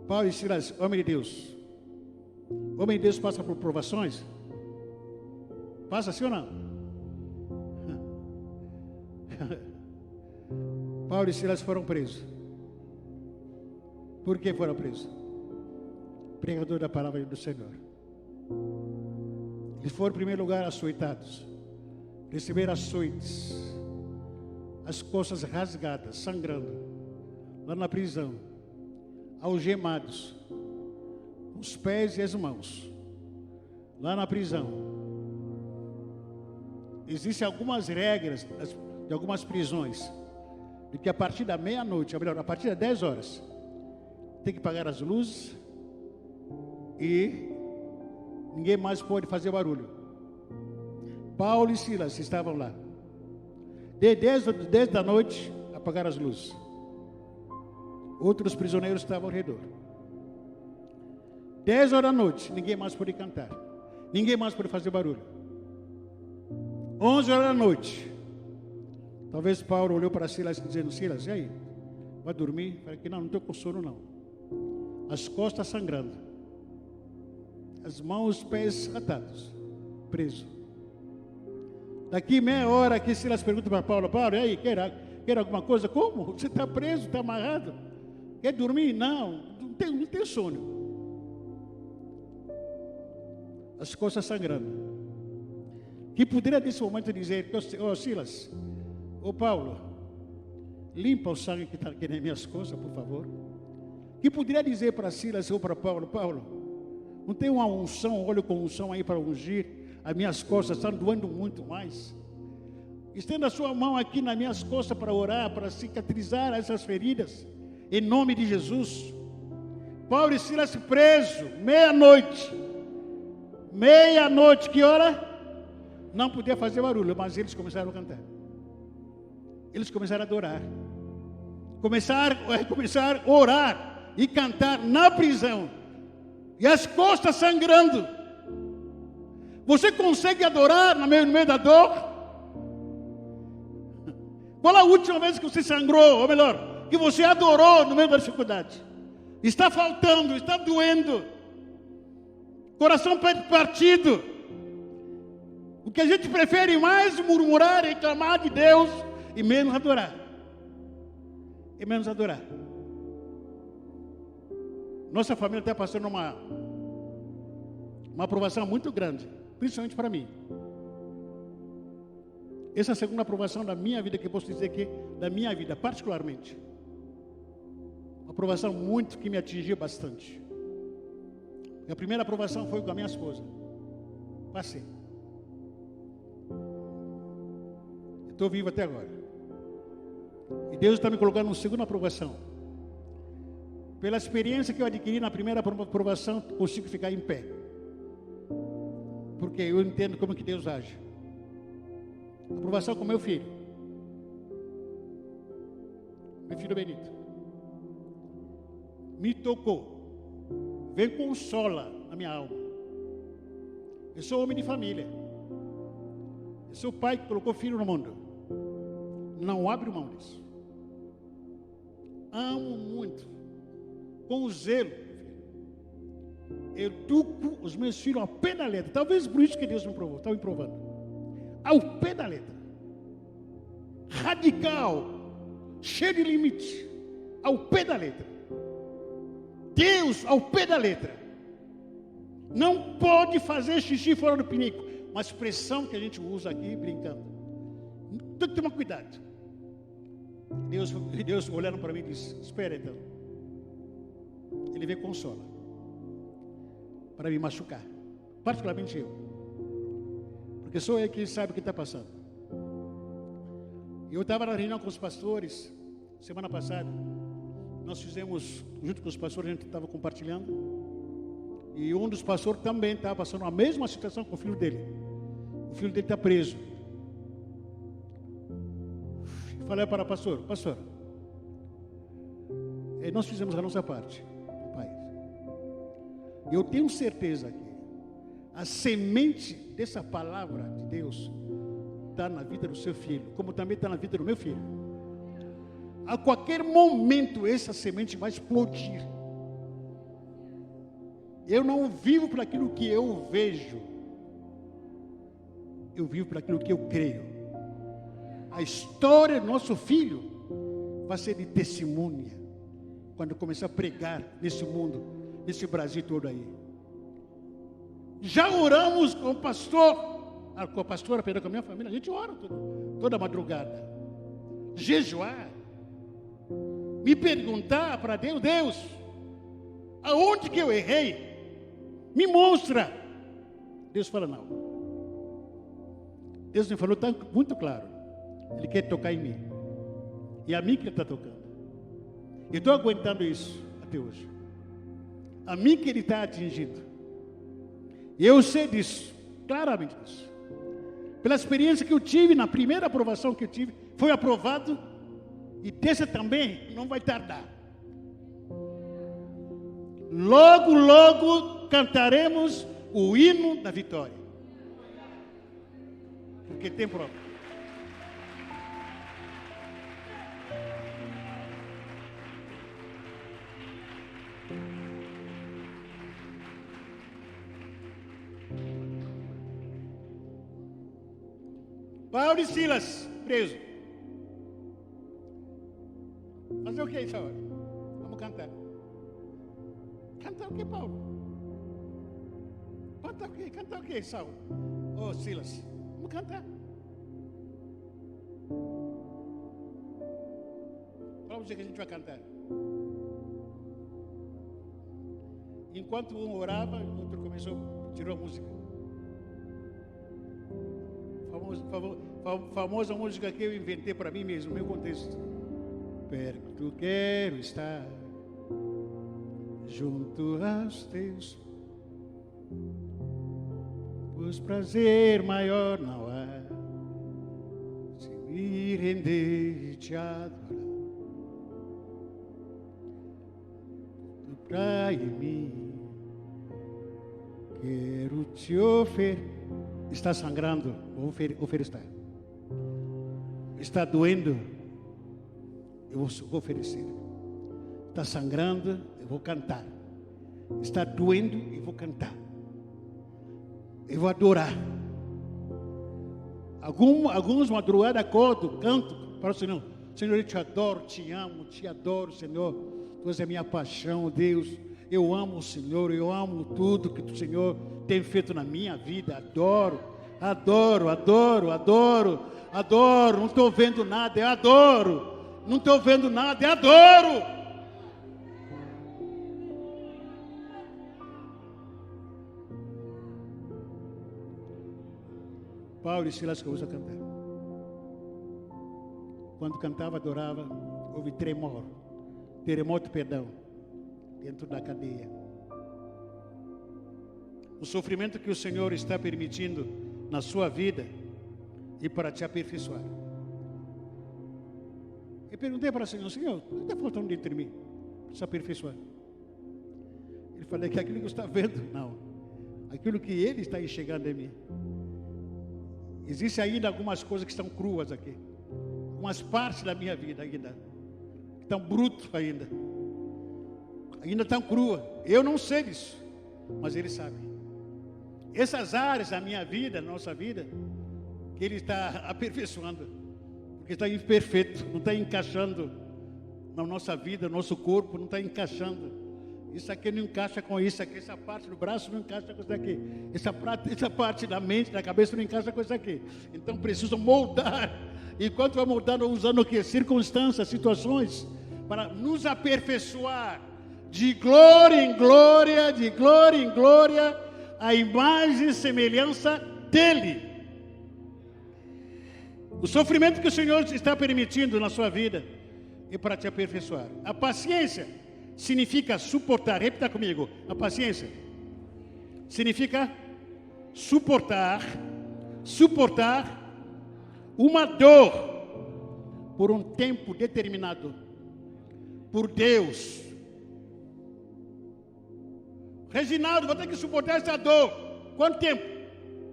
Paulo e Silas, homem de Deus. Homem de Deus passa por provações? Passa sim ou não? Paulo e Silas foram presos. Por que foram presos? Pregador da palavra do Senhor. Eles foram, em primeiro lugar, açoitados. Receberam açoites. As costas rasgadas, sangrando. Lá na prisão. Algemados. Os pés e as mãos. Lá na prisão. Existem algumas regras de algumas prisões. De que a partir da meia-noite, ou melhor, a partir das 10 horas, tem que apagar as luzes e ninguém mais pode fazer barulho. Paulo e Silas estavam lá. De 10 da noite, apagaram as luzes. Outros prisioneiros estavam ao redor. 10 horas da noite, ninguém mais pode cantar. Ninguém mais pode fazer barulho. 11 horas da noite, talvez Paulo olhou para Silas dizendo, Silas, e aí? Vai dormir? Falei que não estou com sono não. As costas sangrando. As mãos e os pés atados. Preso. Daqui meia hora que Silas pergunta para Paulo, Paulo, e aí, quer alguma coisa? Como? Você está preso, está amarrado? Quer dormir? Não tem sono. As costas sangrando. Que poderia nesse momento dizer, Silas, Paulo, limpa o sangue que está aqui nas minhas costas, por favor. Que poderia dizer para Silas ou para Paulo, Paulo, não tem uma unção, óleo com unção aí para ungir, as minhas costas estão doendo muito mais. Estenda a sua mão aqui nas minhas costas para orar, para cicatrizar essas feridas, em nome de Jesus. Paulo e Silas presos, meia-noite, que hora? Não podia fazer barulho, mas eles começaram a cantar. Eles começaram a adorar. Começaram a orar e cantar na prisão. E as costas sangrando. Você consegue adorar no meio da dor? Qual a última vez que você sangrou? Ou melhor, que você adorou no meio da dificuldade? Está faltando, está doendo. Coração partido. O que a gente prefere mais murmurar e reclamar de Deus e menos adorar. E menos adorar. Nossa família está passando uma aprovação muito grande, principalmente para mim. Essa é a segunda aprovação da minha vida, que eu posso dizer que da minha vida, particularmente. Uma aprovação muito que me atingiu bastante. A primeira aprovação foi com a minha esposa. Passei. Estou vivo até agora. E Deus está me colocando uma segunda aprovação. Pela experiência que eu adquiri na primeira aprovação, consigo ficar em pé. Porque eu entendo como que Deus age. Aprovação com meu filho. Meu filho Benito. Me tocou. Vem consola na minha alma. Eu sou homem de família. Eu sou o pai que colocou filho no mundo. Não abre mão disso. amo muito, com zelo. Educo os meus filhos ao pé da letra. Talvez por isso que Deus me provou, está me provando. Ao pé da letra. Radical, cheio de limite. Ao pé da letra. Deus ao pé da letra. Não pode fazer xixi fora do pinico. Uma expressão que a gente usa aqui brincando. Tem que tomar cuidado. Deus olhando para mim disse: espera então. Ele veio consola para me machucar, particularmente eu, porque sou eu que sabe o que está passando. Eu estava na reunião com os pastores semana passada. Nós fizemos junto com os pastores, a gente estava compartilhando, e um dos pastores também estava passando a mesma situação com o filho dele. O filho dele está preso. Falei para o pastor: nós fizemos a nossa parte, pai. Eu tenho certeza que a semente dessa palavra de Deus está na vida do seu filho, como também está na vida do meu filho. A qualquer momento essa semente vai explodir. Eu não vivo por aquilo que eu vejo, eu vivo por aquilo que eu creio. A história do nosso filho vai ser de testemunha quando começar a pregar nesse mundo, nesse Brasil todo aí. Já oramos com o pastor, com a pastora, com a minha família. A gente ora toda madrugada. Jejuar. Me perguntar para Deus, aonde que eu errei? Me mostra. Deus fala: não. Deus me falou, está muito claro. Ele quer tocar em mim. E a mim que ele está tocando. Eu estou aguentando isso até hoje. A mim que ele está atingindo. E eu sei disso, claramente disso. Pela experiência que eu tive, na primeira aprovação que eu tive, foi aprovado. E dessa também não vai tardar. Logo, logo cantaremos o hino da vitória. Porque tem prova. Paulo e Silas, preso. Fazer o que essa hora? Vamos cantar. Cantar o que, Paulo? Cantar o que, Saulo? Oh, Silas, vamos cantar. Qual música que a gente vai cantar? Enquanto um orava, o outro tirou a música. Famosa música que eu inventei para mim mesmo, no meu contexto. Perto quero estar, junto aos teus, pois prazer maior não há, se me render e te adorar. Tu pra em mim, quero te oferecer. Está sangrando, vou oferecer. Está doendo, eu vou oferecer. Está sangrando, eu vou cantar. Está doendo, eu vou cantar. Eu vou adorar. Alguns madrugadas acordam, canto para o Senhor. Senhor, eu te adoro, te amo, te adoro, Senhor. Tu és a minha paixão, Deus. Eu amo o Senhor, eu amo tudo que o Senhor tem feito na minha vida. Adoro, adoro, adoro, adoro, adoro. Não estou vendo nada, eu adoro. Não estou vendo nada, eu adoro. Paulo e Silas começou a cantar. Quando cantava, adorava, houve terremoto, perdão, dentro da cadeia. O sofrimento que o Senhor está permitindo na sua vida e para te aperfeiçoar. Eu perguntei para o Senhor: Senhor, o que está faltando dentro de mim para se aperfeiçoar? Ele falou que aquilo que está vendo, não. Aquilo que Ele está enxergando em mim. Existem ainda algumas coisas que estão cruas aqui. Algumas partes da minha vida ainda tão bruto ainda tão crua. Eu não sei disso, mas Ele sabe. Essas áreas da minha vida, da nossa vida, que Ele está aperfeiçoando, porque está imperfeito, não está encaixando na nossa vida, no nosso corpo, não está encaixando. Isso aqui não encaixa com isso aqui, essa parte do braço não encaixa com isso aqui, essa parte da mente, da cabeça não encaixa com isso aqui. Então preciso moldar. Enquanto vai moldando, usando o quê? Circunstâncias, situações, para nos aperfeiçoar de glória em glória, de glória em glória, a imagem e semelhança dEle. O sofrimento que o Senhor está permitindo na sua vida é para te aperfeiçoar. A paciência significa suportar. Repita comigo. A paciência significa suportar uma dor por um tempo determinado por Deus. Reginaldo, vou ter que suportar essa dor. Quanto tempo?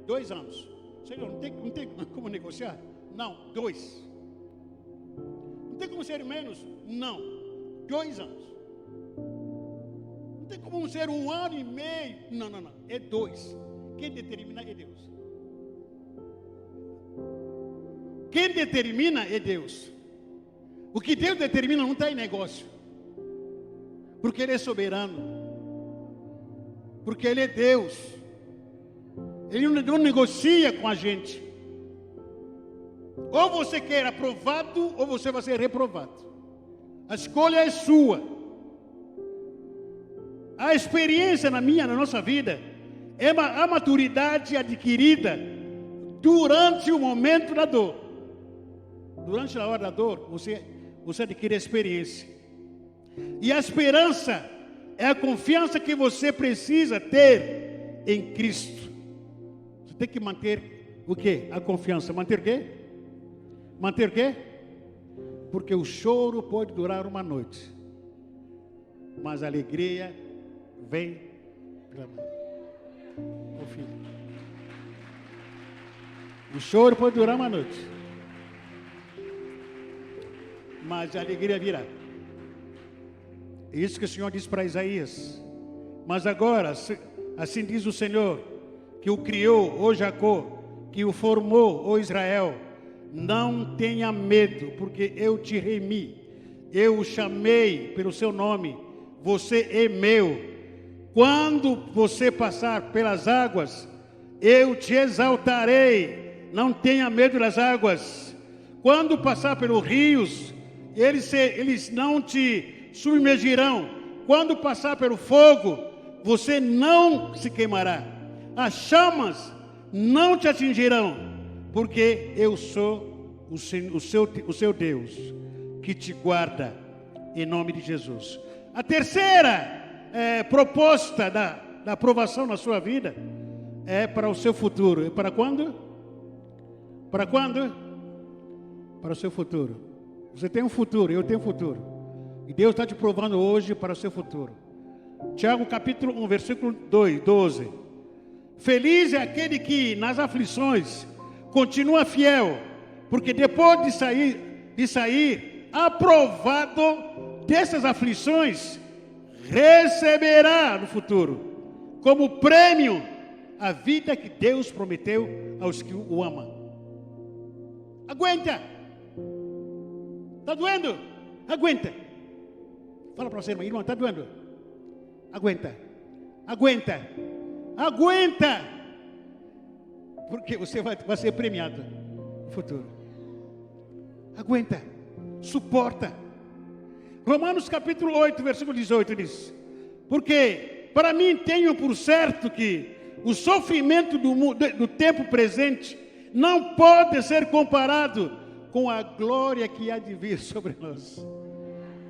2 anos. Senhor, não tem como negociar? Não, 2. Não tem como ser menos? Não, 2 anos. Não tem como ser 1 ano e meio? Não. É 2. Quem determina é Deus. Quem determina é Deus. O que Deus determina não está em negócio. Porque Ele é soberano. Porque Ele é Deus. Ele não negocia com a gente. Ou você quer aprovado, ou você vai ser reprovado. A escolha é sua. A experiência na nossa vida é a maturidade adquirida durante o momento da dor. Durante a hora da dor, você adquire a experiência. E a esperança é a confiança que você precisa ter em Cristo. Você tem que manter o quê? A confiança. Manter o quê? Manter o quê? Porque o choro pode durar uma noite, mas a alegria vem pela manhã. Meu filho, o choro pode durar uma noite, mas a alegria virá. É isso que o Senhor diz para Isaías. Mas agora, assim diz o Senhor, que o criou, ó Jacó, que o formou, ó Israel: não tenha medo, porque eu te remi, eu o chamei pelo seu nome, você é meu. Quando você passar pelas águas, eu te exaltarei, não tenha medo das águas. Quando passar pelos rios, eles não te submergirão. Quando passar pelo fogo, você não se queimará. As chamas não te atingirão, porque eu sou o seu Deus, que te guarda, em nome de Jesus. A terceira proposta da aprovação na sua vida é para o seu futuro. É para quando? Para quando? Para o seu futuro. Você tem um futuro, eu tenho um futuro. E Deus está te provando hoje para o seu futuro. Tiago capítulo 1, versículo 12. Feliz é aquele que nas aflições continua fiel, porque depois de sair aprovado dessas aflições, receberá no futuro, como prêmio, a vida que Deus prometeu aos que o amam. Aguenta. Está doendo? Aguenta. Fala para você, irmã, está doendo? Aguenta. Porque você vai ser premiado no futuro. Aguenta. Suporta. Romanos capítulo 8, versículo 18 diz: porque para mim tenho por certo que o sofrimento do tempo presente não pode ser comparado com a glória que há de vir sobre nós.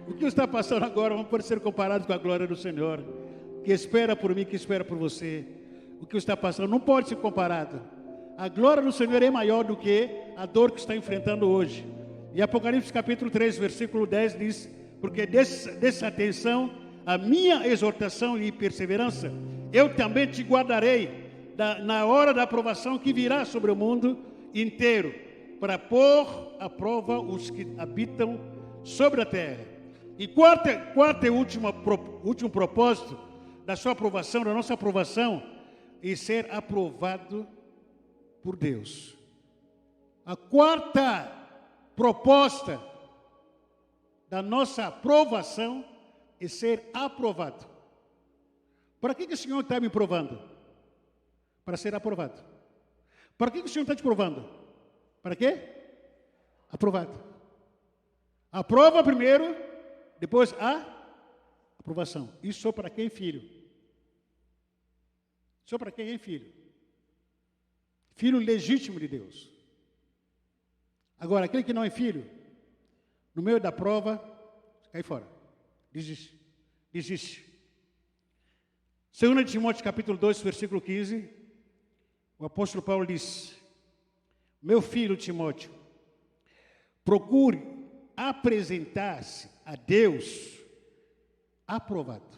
O que está passando agora não pode ser comparado com a glória do Senhor, que espera por mim, que espera por você. O que está passando não pode ser comparado. A glória do Senhor é maior do que a dor que está enfrentando hoje. E Apocalipse capítulo 3, versículo 10 diz: porque dessa atenção, a minha exortação e perseverança, eu também te guardarei na hora da aprovação que virá sobre o mundo inteiro, para pôr à prova os que habitam sobre a terra. E quarta e último propósito da sua aprovação, da nossa aprovação, é ser aprovado por Deus. A quarta proposta da nossa aprovação é ser aprovado. Para que o Senhor está me provando? Para ser aprovado. Para que o Senhor está te provando? Para quê? Aprovado. Aprova primeiro, depois a aprovação. Isso só para quem é filho. Só para quem é filho. Filho legítimo de Deus. Agora, aquele que não é filho, no meio da prova, cai fora. Desiste. Desiste. 2 Timóteo capítulo 2, versículo 15, o apóstolo Paulo diz: meu filho Timóteo, procure apresentar-se a Deus aprovado.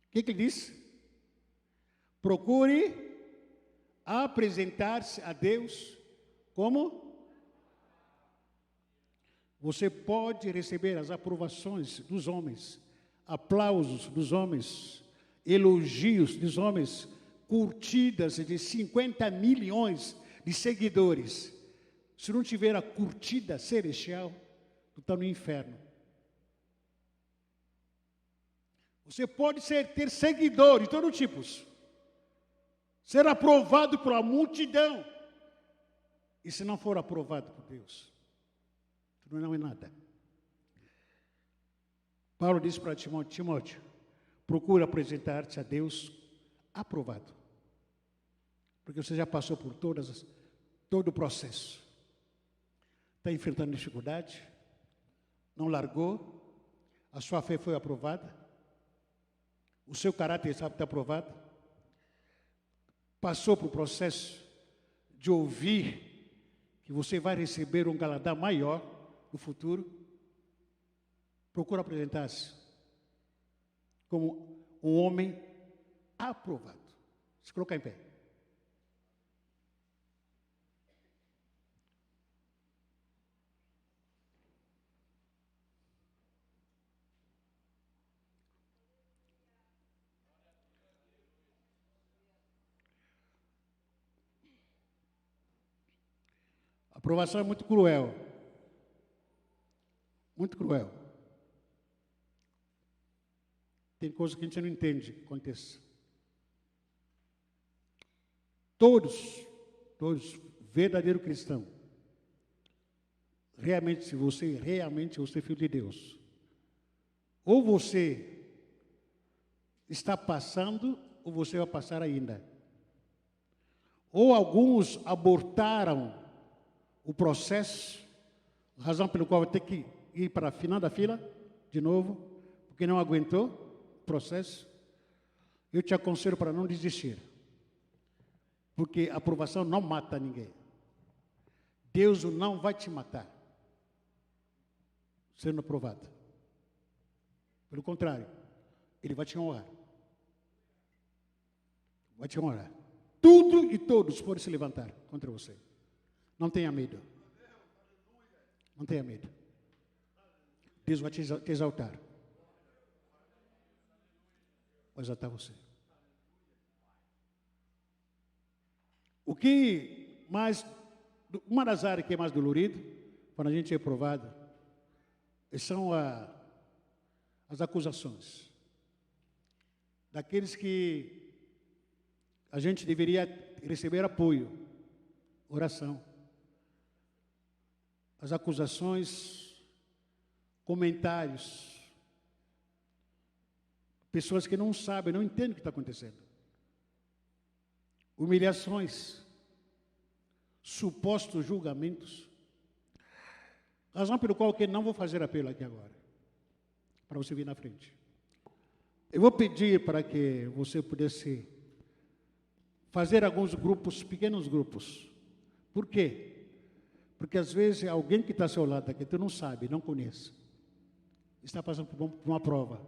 O que ele diz? Procure apresentar-se a Deus como? Você pode receber as aprovações dos homens, aplausos dos homens, elogios dos homens, curtidas de 50 milhões de seguidores. Se não tiver a curtida celestial, tu está no inferno. Você pode ter seguidores de todos os tipos, ser aprovado por uma multidão, e se não for aprovado por Deus, tu não é nada. Paulo disse para Timóteo, procura apresentar-te a Deus aprovado, porque você já passou por todo o processo, está enfrentando dificuldade, não largou, a sua fé foi aprovada, o seu caráter está aprovado, passou por o processo de ouvir que você vai receber um galardão maior no futuro. Procura apresentar-se como um homem aprovado. Se colocar em pé. A aprovação é muito cruel. Muito cruel. Tem coisas que a gente não entende que aconteça. Todos, verdadeiro cristão, se você realmente é filho de Deus, ou você está passando, ou você vai passar ainda. Ou alguns abortaram o processo, razão pelo qual vai ter que ir para a final da fila, de novo, porque não aguentou o processo. Eu te aconselho para não desistir, porque a aprovação não mata ninguém. Deus não vai te matar sendo aprovado. Pelo contrário, Ele vai te honrar. Vai te honrar. Tudo e todos podem se levantar contra você. Não tenha medo. Não tenha medo. Deus vai te exaltar. Vai exaltar você. O que mais, uma das áreas que é mais dolorido, quando a gente é provado, são as acusações. Daqueles que a gente deveria receber apoio, oração. As acusações, comentários, pessoas que não sabem, não entendem o que está acontecendo. Humilhações, supostos julgamentos. Razão pelo qual eu não vou fazer apelo aqui agora, para você vir na frente. Eu vou pedir para que você pudesse fazer alguns grupos, pequenos grupos. Por quê? Porque às vezes alguém que está ao seu lado aqui, tu não sabe, não conhece, está passando por uma prova.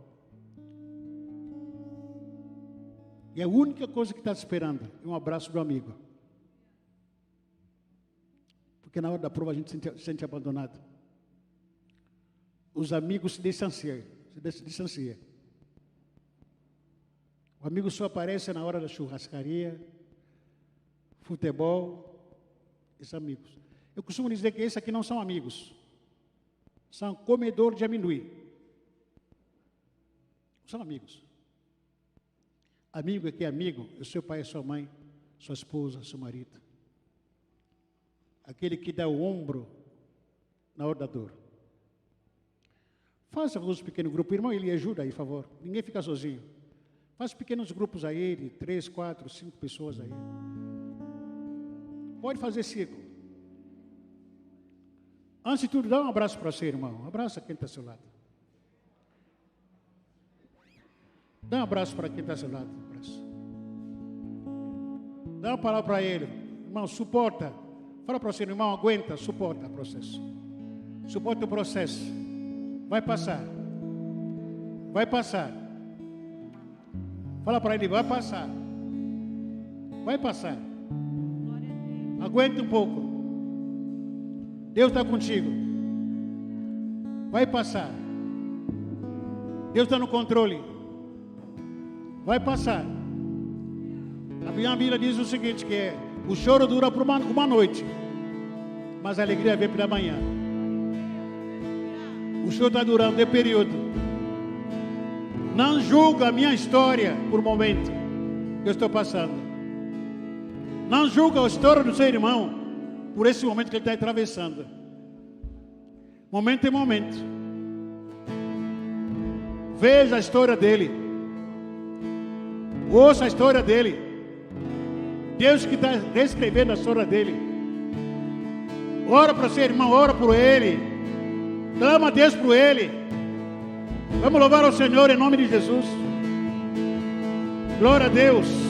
E a única coisa que está esperando é um abraço do amigo. Porque na hora da prova a gente se sente abandonado. os amigos se distanciam. Se distanciam. O amigo só aparece na hora da churrascaria, futebol, esses amigos. Eu costumo dizer que esses aqui não são amigos. São comedor de amendoim. São amigos. Amigo é que é amigo, é seu pai, é sua mãe, sua esposa, seu marido. Aquele que dá o ombro na hora da dor. Faça uns pequenos grupos. Irmão, ele ajuda aí, por favor. Ninguém fica sozinho. Faça pequenos grupos aí, de 3, 4, 5 pessoas aí. Pode fazer círculo. Antes de tudo, dá um abraço para você, irmão. Abraça quem está ao seu lado. Dá um abraço para quem está ao seu lado. Dá uma palavra para ele. Irmão, suporta. Fala para você, irmão, aguenta, suporta o processo. Suporta o processo. Vai passar. Vai passar. Fala para ele, vai passar. Vai passar. Aguenta um pouco. Deus está contigo. Vai passar. Deus está no controle. Vai passar. A minha Bíblia diz o seguinte, que o choro dura por uma noite, mas a alegria vem pela manhã. O choro está durando, é período. Não julga a minha história por momento que eu estou passando. Não julga a história do seu irmão por esse momento que ele está atravessando. Momento é momento. Veja a história dele. Ouça a história dele. Deus que está reescrevendo a história dele. Ora para seu irmão, ora por ele. Clama a Deus por ele. Vamos louvar ao Senhor em nome de Jesus. Glória a Deus.